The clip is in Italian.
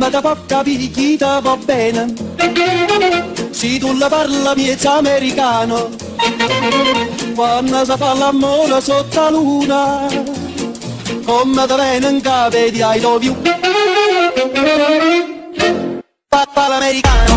Quella che può capire chi ti va bene, se tu la parla miezza americano, quando si fa l'amore sotto la luna, come te viene in capo di I love you. Papà l'americano.